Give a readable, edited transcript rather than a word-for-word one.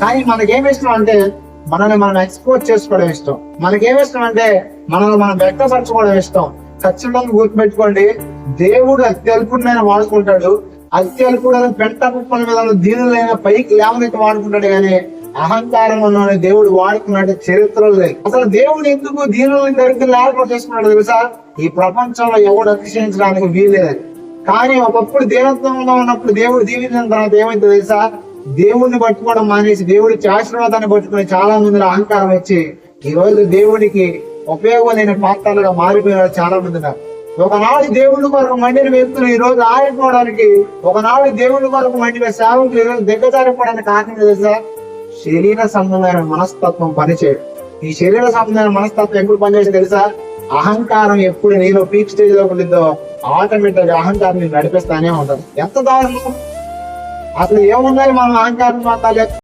కానీ మనకేమి ఇష్టం అంటే మనల్ని మనం ఎక్స్పోజ్ చేసుకోవడం ఇష్టం. మనకేమి ఇష్టం అంటే మనల్ని మనం వ్యక్తపరచుకోవడం ఇష్టం. ఖచ్చితంగా గుర్తుపెట్టుకోండి, దేవుడు అత్యల్పుడైన వాడుకుంటాడు. అత్యల్పుడైన పెంట కుప్పల మీద దీనులైన పైకి లేవనైతే వాడుకుంటాడు, కానీ అహంకారం ఉన్న దేవుడు వాడుకున్నాడు చరిత్రలో లేదు. అసలు దేవుడు ఎందుకు దీనుల దగ్గర లేకుండా చేసుకున్నాడు తెలుసా? ఈ ప్రపంచంలో ఎవడు అతిశయించడానికి వీల్లేదు. కానీ ఒకప్పుడు దీనత్వంలో ఉన్నప్పుడు దేవుడు దీవించిన తర్వాత ఏమైతే తెలుసా? దేవుడిని పట్టుకోవడం మానేసి దేవుడి ఆశీర్వాదాన్ని పట్టుకుని చాలా మంది అహంకారం వచ్చి ఈ రోజు దేవుడికి ఉపయోగం లేని పాత్రలుగా మారిపోయిన చాలా మంది ఉన్నారు. ఒకనాడు దేవుడి కొరకు మండిన వ్యక్తులు ఈ రోజు ఆరిపోవడానికి, ఒకనాడు దేవుడి కొరకు మండిన సేవకులు ఈ రోజు దిగ్గజారిపోవడానికి కారణం తెలుసా? శరీర సంబంధమైన మనస్తత్వం పనిచేయడం. ఈ శరీర సంబంధమైన మనస్తత్వం ఎప్పుడు పనిచేసి తెలుసా? అహంకారం ఎప్పుడు నేను పీక్ స్టేజ్ లో ఉంటుందో ఆటోమేటిక్ అహంకారం నడిపిస్తానే ఉంటుంది. ఎంత దారుణం! అసలు ఏమున్నాయి మనం అహంకారం మాట్లాడే